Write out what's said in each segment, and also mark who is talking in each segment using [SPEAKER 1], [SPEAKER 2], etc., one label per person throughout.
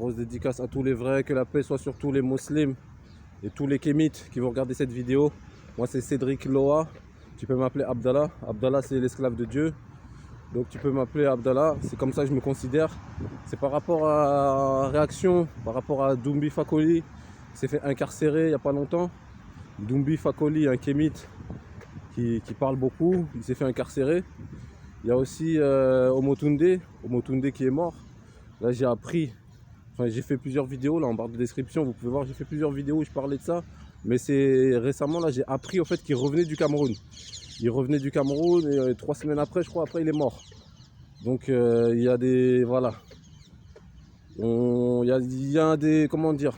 [SPEAKER 1] Grosse dédicace à tous les vrais, que la paix soit sur tous les musulmans et tous les kémites qui vont regarder cette vidéo. Moi c'est Cédric Loa, tu peux m'appeler Abdallah. Abdallah c'est l'esclave de Dieu. Donc tu peux m'appeler Abdallah, c'est comme ça que je me considère. C'est par rapport à réaction, par rapport à Doumbi Fakoli, qui s'est fait incarcérer il n'y a pas longtemps. Doumbi Fakoli, un kémite qui parle beaucoup, il s'est fait incarcérer. Il y a aussi Omotunde qui est mort. Là j'ai appris, enfin j'ai fait plusieurs vidéos là en barre de description, vous pouvez voir, j'ai fait plusieurs vidéos où je parlais de ça. Mais c'est récemment là j'ai appris au fait qu'il revenait du Cameroun. Il revenait du Cameroun et 3 semaines après, je crois, après il est mort. Donc il y a des, voilà. Il y a des, comment dire,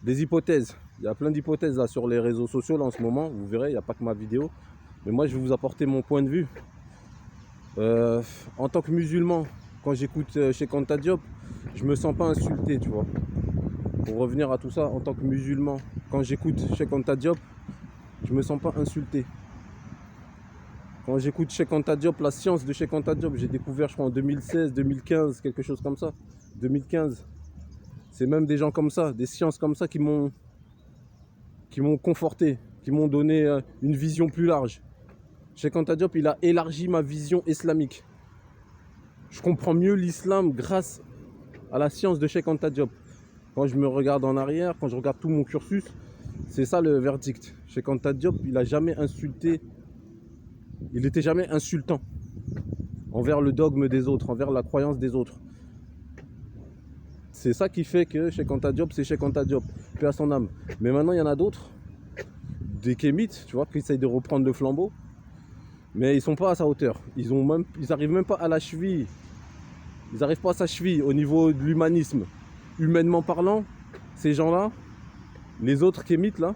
[SPEAKER 1] des hypothèses. Il y a plein d'hypothèses là sur les réseaux sociaux là en ce moment. Vous verrez, il n'y a pas que ma vidéo. Mais moi je vais vous apporter mon point de vue. En tant que musulman, quand j'écoute Cheikh Anta Diop, je me sens pas insulté, tu vois. Pour revenir à tout ça, en tant que musulman, quand j'écoute Cheikh Anta Diop, je me sens pas insulté. Quand j'écoute Cheikh Anta Diop, la science de Cheikh Anta Diop, j'ai découvert je crois en 2016, 2015, quelque chose comme ça. 2015. C'est même des gens comme ça, des sciences comme ça qui m'ont conforté, qui m'ont donné une vision plus large. Cheikh Anta Diop, il a élargi ma vision islamique. Je comprends mieux l'islam grâce à la science de Cheikh Anta Diop. Quand je me regarde en arrière, quand je regarde tout mon cursus, c'est ça le verdict. Cheikh Anta Diop, il n'a jamais insulté, il n'était jamais insultant envers le dogme des autres, envers la croyance des autres. C'est ça qui fait que Cheikh Anta Diop, c'est Cheikh Anta Diop, paix à son âme. Mais maintenant, il y en a d'autres, des kémites, tu vois, qui essayent de reprendre le flambeau. Mais ils sont pas à sa hauteur. Ils arrivent même pas à la cheville. Ils n'arrivent pas à sa cheville au niveau de l'humanisme. Humainement parlant, ces gens-là, les autres kémites là,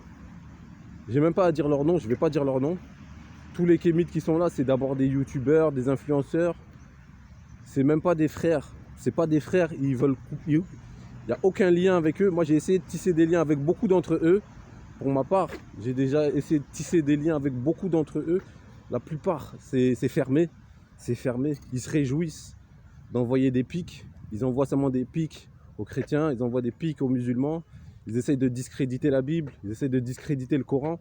[SPEAKER 1] j'ai même pas à dire leur nom, je vais pas dire leur nom. Tous les kémites qui sont là, c'est d'abord des youtubeurs, des influenceurs. C'est même pas des frères. C'est pas des frères, il n'y a aucun lien avec eux. Moi j'ai essayé de tisser des liens avec beaucoup d'entre eux. Pour ma part, j'ai déjà essayé de tisser des liens avec beaucoup d'entre eux. La plupart, c'est fermé. C'est fermé. Ils se réjouissent d'envoyer des pics. Ils envoient seulement des pics aux chrétiens. Ils envoient des pics aux musulmans. Ils essayent de discréditer la Bible. Ils essayent de discréditer le Coran.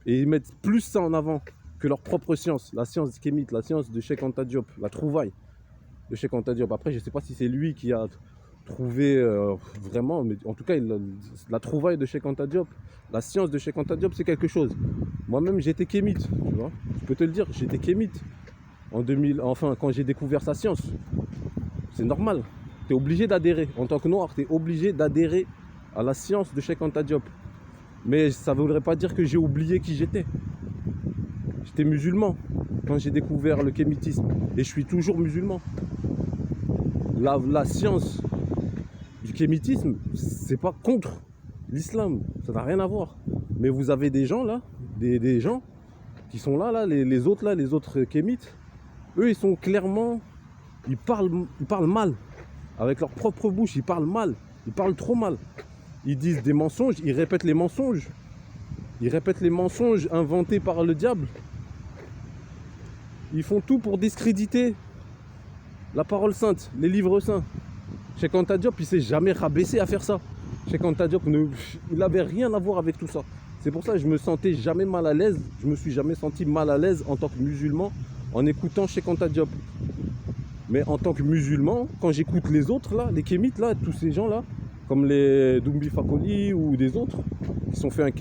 [SPEAKER 1] Et ils mettent plus ça en avant que leur propre science. La science kémite, la science de Cheikh Anta Diop. La trouvaille de Cheikh Anta Diop. Après, je ne sais pas si c'est lui qui a trouvé vraiment, mais en tout cas, la trouvaille de Cheikh Anta Diop, la science de Cheikh Anta Diop, c'est quelque chose. Moi-même, j'étais kémite, tu vois. Je peux te le dire, j'étais kémite en 2000, enfin, quand j'ai découvert sa science. C'est normal. Tu es obligé d'adhérer. En tant que noir, tu es obligé d'adhérer à la science de Cheikh Anta Diop. Mais ça ne voudrait pas dire que j'ai oublié qui j'étais. J'étais musulman quand j'ai découvert le kémitisme. Et je suis toujours musulman. La science du kémitisme, c'est pas contre l'islam. Ça n'a rien à voir. Mais vous avez des gens là, des gens qui sont là, les autres kémites. Eux, ils sont clairement... Ils parlent mal. Avec leur propre bouche, ils parlent mal. Ils parlent trop mal. Ils disent des mensonges, ils répètent les mensonges. Ils répètent les mensonges inventés par le diable. Ils font tout pour discréditer la parole sainte, les livres saints. Cheikh Anta Diop, il s'est jamais rabaissé à faire ça. Cheikh Anta Diop, il n'avait rien à voir avec tout ça. C'est pour ça que je me sentais jamais mal à l'aise. Je me suis jamais senti mal à l'aise en tant que musulman en écoutant Cheikh Anta Diop. Mais en tant que musulman, quand j'écoute les autres là, les kémites là, tous ces gens là, comme les Doumbi Fakoli ou des autres, qui sont faits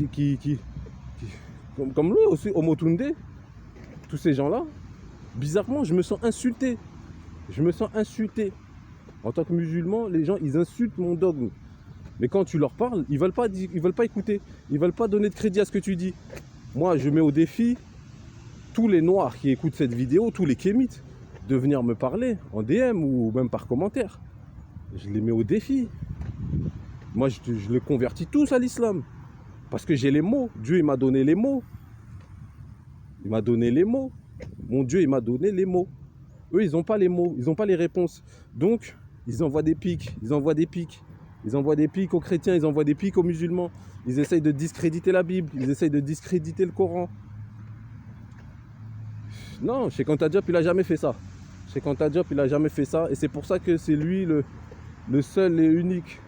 [SPEAKER 1] comme lui aussi, Omotunde, tous ces gens-là, bizarrement, je me sens insulté. Je me sens insulté. En tant que musulman, les gens, ils insultent mon dogme. Mais quand tu leur parles, ils veulent pas écouter. Ils veulent pas donner de crédit à ce que tu dis. Moi, je mets au défi tous les noirs qui écoutent cette vidéo, tous les kémites, de venir me parler en DM ou même par commentaire. Je les mets au défi. Moi, je les convertis tous à l'islam. Parce que j'ai les mots. Dieu, il m'a donné les mots. Il m'a donné les mots. Mon Dieu, il m'a donné les mots. Eux, ils n'ont pas les mots. Ils n'ont pas les réponses. Donc, ils envoient des pics. Ils envoient des pics. Ils envoient des pics aux chrétiens. Ils envoient des pics aux musulmans. Ils essayent de discréditer la Bible. Ils essayent de discréditer le Coran. Non, Cheikh Anta Diop, il n'a jamais fait ça. Cheikh Anta Diop, il n'a jamais fait ça. Et c'est pour ça que c'est lui le seul et unique,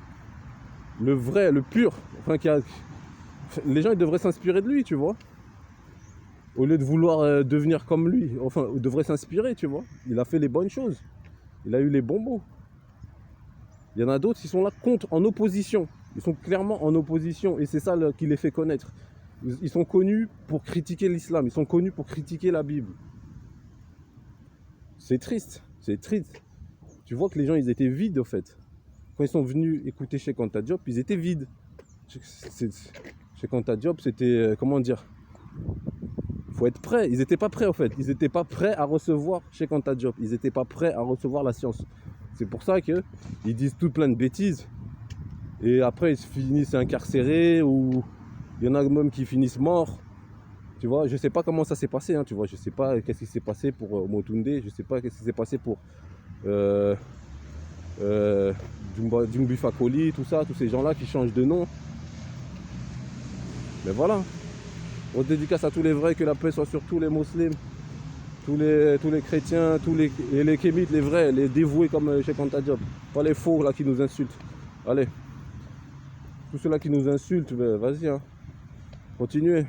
[SPEAKER 1] le vrai, le pur. Enfin, les gens ils devraient s'inspirer de lui, tu vois. Au lieu de vouloir devenir comme lui. Enfin, ils devraient s'inspirer, tu vois. Il a fait les bonnes choses. Il a eu les bons mots. Il y en a d'autres qui sont là contre, en opposition. Ils sont clairement en opposition. Et c'est ça qui les fait connaître. Ils sont connus pour critiquer l'islam. Ils sont connus pour critiquer la Bible. C'est triste. C'est triste. Tu vois que les gens, ils étaient vides, en fait. Quand ils sont venus écouter Cheikh Anta Diop, ils étaient vides. Cheikh Anta Diop, c'était... comment dire ? Il faut être prêt. Ils n'étaient pas prêts, en fait. Ils n'étaient pas prêts à recevoir Cheikh Anta Diop. Ils n'étaient pas prêts à recevoir la science. C'est pour ça qu'ils disent tout plein de bêtises. Et après, ils finissent incarcérés ou il y en a même qui finissent morts. Tu vois, je sais pas comment ça s'est passé. Hein, tu vois, je sais pas qu'est-ce qui s'est passé pour Motunde. Je sais pas qu'est-ce qui s'est passé pour Djumbi Fakoli, tout ça, tous ces gens-là qui changent de nom. Mais voilà. On dédicace à tous les vrais, que la paix soit sur tous les musulmans, tous les chrétiens, les kémites, les vrais, les dévoués comme Cheikh Anta Diop. Pas les faux là qui nous insultent. Allez. Tous ceux-là qui nous insultent, ben, vas-y, hein. Continuez.